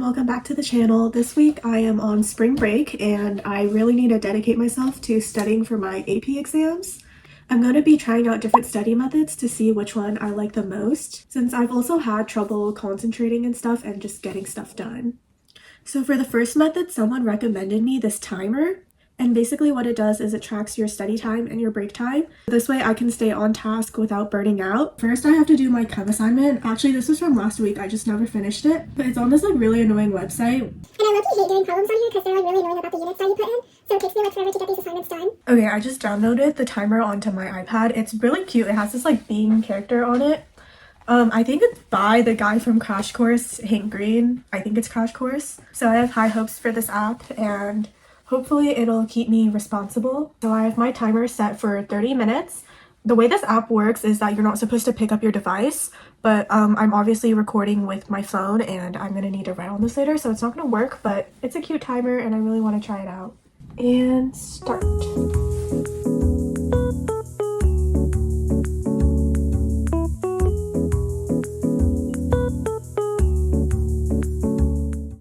Welcome back to the channel. This week I am on spring break and I really need to dedicate myself to studying for my AP exams. I'm going to be trying out different study methods to see which one I like the most, since I've also had trouble concentrating and stuff and just getting stuff done. So for the first method, someone recommended me this timer. And basically what it does is it tracks your study time and your break time. This way I can stay on task without burning out. First I have to do my chem assignment. Actually, this was from last week. I just never finished it. But it's on this like really annoying website. And I love to hate doing problems on here because they're like really annoying about the units that you put in. So it takes me like forever to get these assignments done. Okay, I just downloaded the timer onto my iPad. It's really cute. It has this like bean character on it. I think it's by the guy from Crash Course, Hank Green. I think it's Crash Course. So I have high hopes for this app and hopefully it'll keep me responsible. So I have my timer set for 30 minutes. The way this app works is that you're not supposed to pick up your device, but I'm obviously recording with my phone and I'm gonna need to write on this later, so it's not gonna work, but it's a cute timer and I really want to try it out. And start.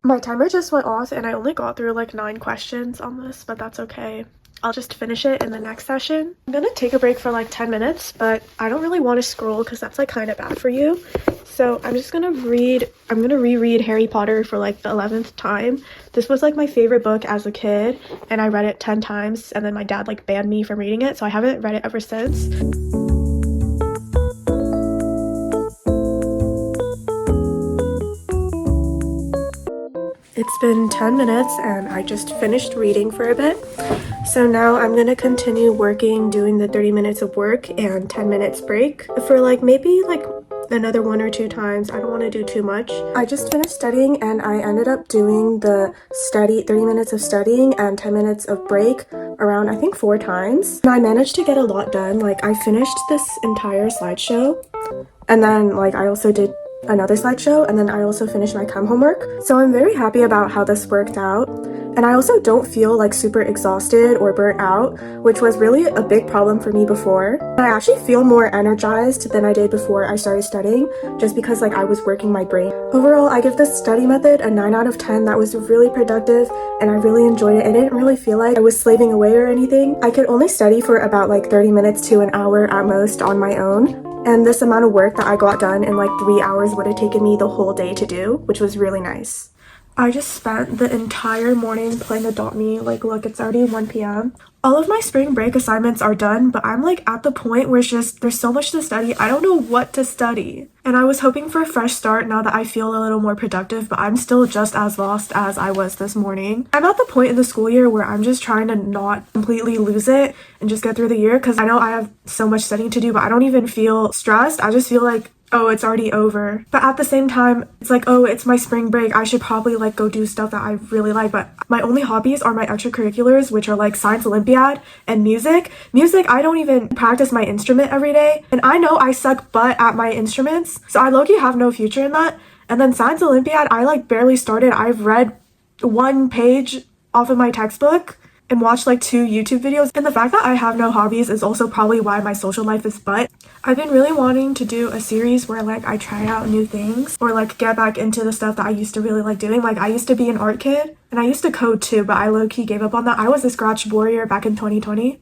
My timer just went off and I only got through like 9 questions on this, but that's okay. I'll just finish it in the next session. I'm gonna take a break for like 10 minutes, but I don't really want to scroll because that's like kind of bad for you. So I'm just gonna reread Harry Potter for like the 11th time. This was like my favorite book as a kid and I read it 10 times and then my dad like banned me from reading it, so I haven't read it ever since. It's been 10 minutes and I just finished reading for a bit. So now I'm gonna continue working, doing the 30 minutes of work and 10 minutes break for like maybe like another 1 or 2 times. I don't want to do too much. I just finished studying and I ended up doing the 30 minutes of studying and 10 minutes of break around I think 4 times. And I managed to get a lot done. Like I finished this entire slideshow and then like I also did another slideshow and then I also finished my chem homework. So I'm very happy about how this worked out. And I also don't feel like super exhausted or burnt out, which was really a big problem for me before. I actually feel more energized than I did before I started studying, just because like I was working my brain. Overall, I give this study method a 9 out of 10. That was really productive and I really enjoyed it. I didn't really feel like I was slaving away or anything. I could only study for about like 30 minutes to an hour at most on my own. And this amount of work that I got done in like 3 hours would have taken me the whole day to do, which was really nice. I just spent the entire morning playing Adopt Me. Like, look, it's already 1 p.m. All of my spring break assignments are done, but I'm like at the point where it's just, there's so much to study. I don't know what to study. And I was hoping for a fresh start now that I feel a little more productive, but I'm still just as lost as I was this morning. I'm at the point in the school year where I'm just trying to not completely lose it and just get through the year, because I know I have so much studying to do, but I don't even feel stressed. I just feel like, oh, it's already over. But at the same time, it's like, oh, it's my spring break. I should probably like go do stuff that I really like. But my only hobbies are my extracurriculars, which are like Science Olympiad and music. Music, I don't even practice my instrument every day. And I know I suck butt at my instruments, so I low-key have no future in that. And then Science Olympiad, I like barely started. I've read 1 page off of my textbook and watched like 2 YouTube videos. And the fact that I have no hobbies is also probably why my social life is butt. I've been really wanting to do a series where like I try out new things or like get back into the stuff that I used to really like doing. Like I used to be an art kid and I used to code too, but I low-key gave up on that. I was a Scratch warrior back in 2020.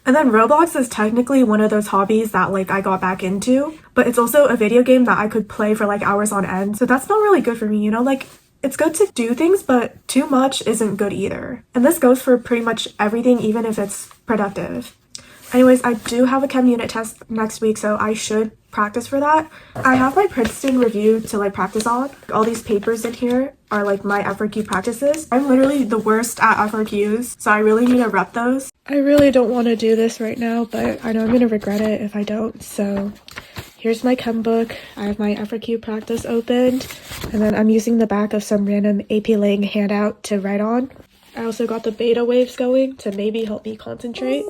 And then Roblox is technically one of those hobbies that like I got back into, but it's also a video game that I could play for like hours on end. So that's not really good for me, you know, like it's good to do things, but too much isn't good either. And this goes for pretty much everything, even if it's productive. Anyways, I do have a chem unit test next week, so I should practice for that. I have my Princeton review to like practice on. All these papers in here are like my FRQ practices. I'm literally the worst at FRQs, so I really need to rep those. I really don't want to do this right now, but I know I'm going to regret it if I don't, so Here's my chem book. I have my FRQ practice opened, and then I'm using the back of some random AP Lang handout to write on. I also got the beta waves going to maybe help me concentrate.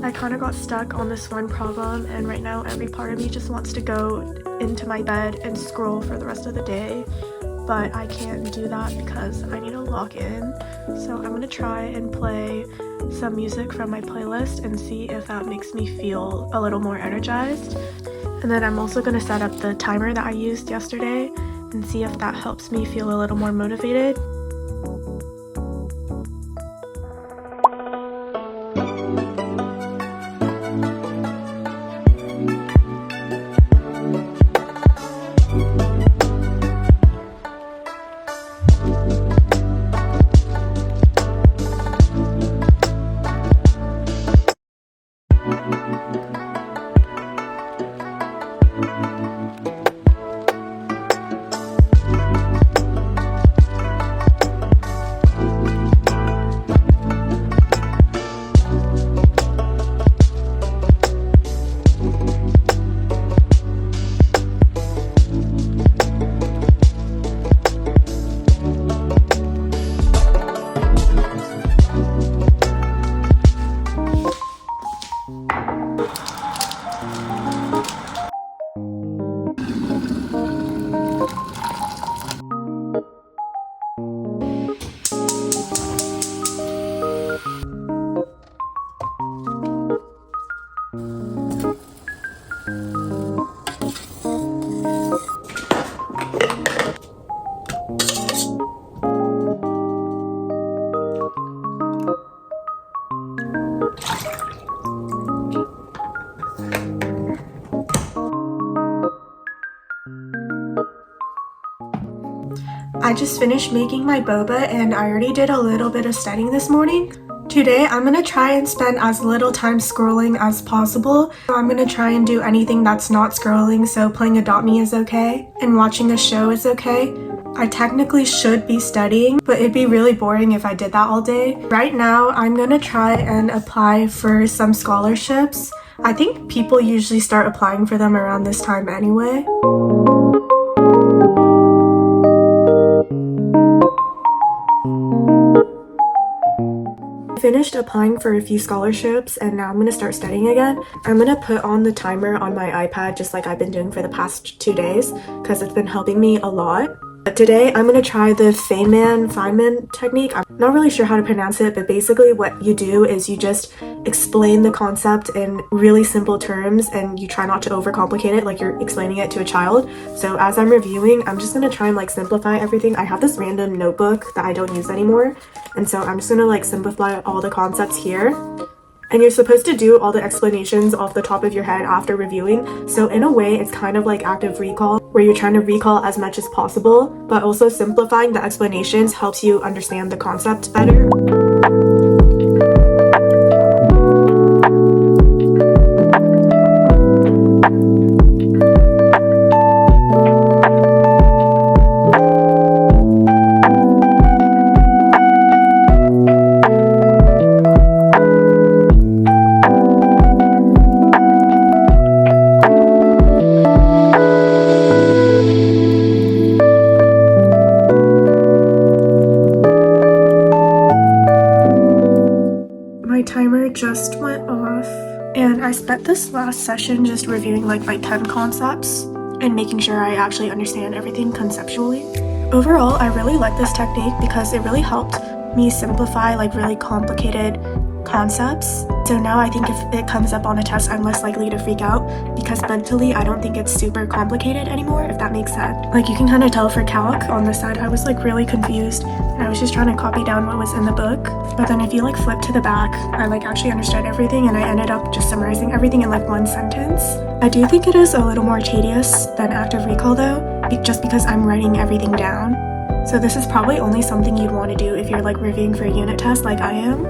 I kind of got stuck on this one problem, and right now every part of me just wants to go into my bed and scroll for the rest of the day, but I can't do that because I need to lock in. So I'm gonna try and play some music from my playlist and see if that makes me feel a little more energized. And then I'm also gonna set up the timer that I used yesterday and see if that helps me feel a little more motivated. I just finished making my boba and I already did a little bit of studying this morning. Today I'm gonna try and spend as little time scrolling as possible. I'm gonna try and do anything that's not scrolling, so playing Adopt Me is okay and watching a show is okay. I technically should be studying, but it'd be really boring if I did that all day. Right now I'm gonna try and apply for some scholarships. I think people usually start applying for them around this time anyway. Finished applying for a few scholarships and now I'm gonna start studying again. I'm gonna put on the timer on my iPad just like I've been doing for the past 2 days because it's been helping me a lot. But today I'm gonna try the Feynman Technique. I'm not really sure how to pronounce it, but basically what you do is you just explain the concept in really simple terms and you try not to overcomplicate it like you're explaining it to a child. So as I'm reviewing, I'm just gonna try and like simplify everything. I have this random notebook that I don't use anymore, and so I'm just gonna like simplify all the concepts here. And you're supposed to do all the explanations off the top of your head after reviewing. So in a way, it's kind of like active recall, where you're trying to recall as much as possible, but also simplifying the explanations helps you understand the concept better. My timer just went off and I spent this last session just reviewing like my 10 concepts and making sure I actually understand everything conceptually. Overall, I really like this technique because it really helped me simplify like really complicated concepts. So now I think if it comes up on a test, I'm less likely to freak out because mentally I don't think it's super complicated anymore, if that makes sense. Like you can kind of tell for calc on the side, I was like really confused and I was just trying to copy down what was in the book. But then if you like flip to the back, I like actually understood everything and I ended up just summarizing everything in like one sentence. I do think it is a little more tedious than active recall though, just because I'm writing everything down. So this is probably only something you'd want to do if you're like reviewing for a unit test like I am.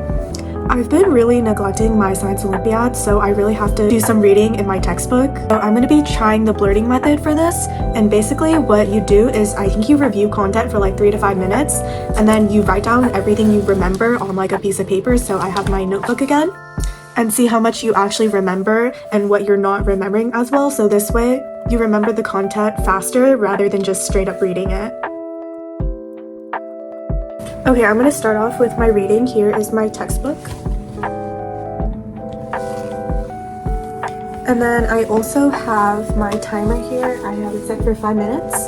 I've been really neglecting my science Olympiad, so I really have to do some reading in my textbook. So I'm going to be trying the blurting method for this, and basically what you do is I think you review content for like 3 to 5 minutes, and then you write down everything you remember on like a piece of paper. So I have my notebook again, and see how much you actually remember and what you're not remembering as well. So this way you remember the content faster rather than just straight up reading it. Okay, I'm going to start off with my reading. Here is my textbook. And then I also have my timer here. I have it set for 5 minutes.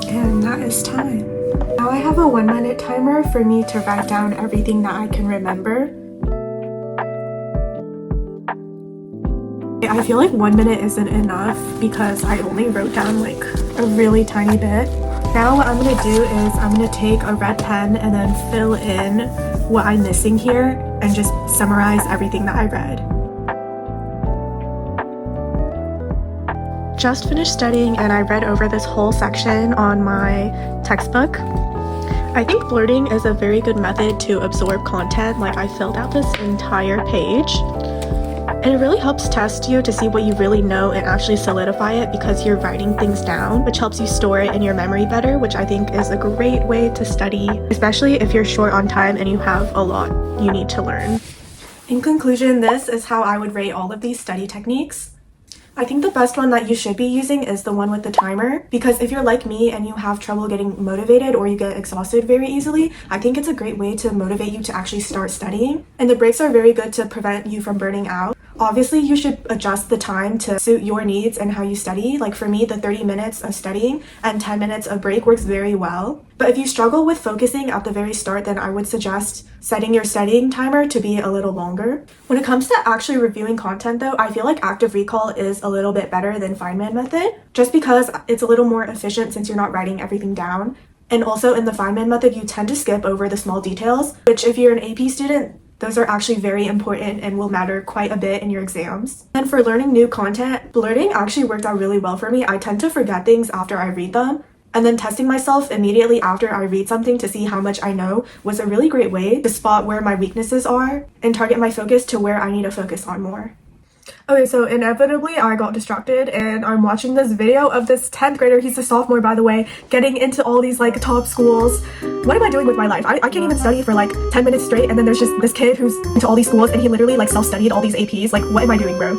And that is time. Now I have a 1-minute timer for me to write down everything that I can remember. I feel like 1 minute isn't enough because I only wrote down like a really tiny bit. Now what I'm going to do is I'm going to take a red pen and then fill in what I'm missing here and just summarize everything that I read. Just finished studying and I read over this whole section on my textbook. I think blurting is a very good method to absorb content. Like I filled out this entire page. And it really helps test you to see what you really know and actually solidify it because you're writing things down, which helps you store it in your memory better, which I think is a great way to study, especially if you're short on time and you have a lot you need to learn. In conclusion, this is how I would rate all of these study techniques. I think the best one that you should be using is the one with the timer, because if you're like me and you have trouble getting motivated or you get exhausted very easily, I think it's a great way to motivate you to actually start studying. And the breaks are very good to prevent you from burning out. Obviously, you should adjust the time to suit your needs and how you study. Like for me, the 30 minutes of studying and 10 minutes of break works very well. But if you struggle with focusing at the very start, then I would suggest setting your studying timer to be a little longer. When it comes to actually reviewing content though, I feel like active recall is a little bit better than Feynman Method, just because it's a little more efficient since you're not writing everything down. And also in the Feynman Method, you tend to skip over the small details, which if you're an AP student, those are actually very important and will matter quite a bit in your exams. And for learning new content, blurting actually worked out really well for me. I tend to forget things after I read them. And then testing myself immediately after I read something to see how much I know was a really great way to spot where my weaknesses are and target my focus to where I need to focus on more. Okay, so inevitably I got distracted and I'm watching this video of this 10th grader, he's a sophomore by the way, getting into all these like top schools. What am I doing with my life? I can't even study for like 10 minutes straight, and then there's just this kid who's into all these schools and he literally like self-studied all these APs. Like, what am I doing, bro?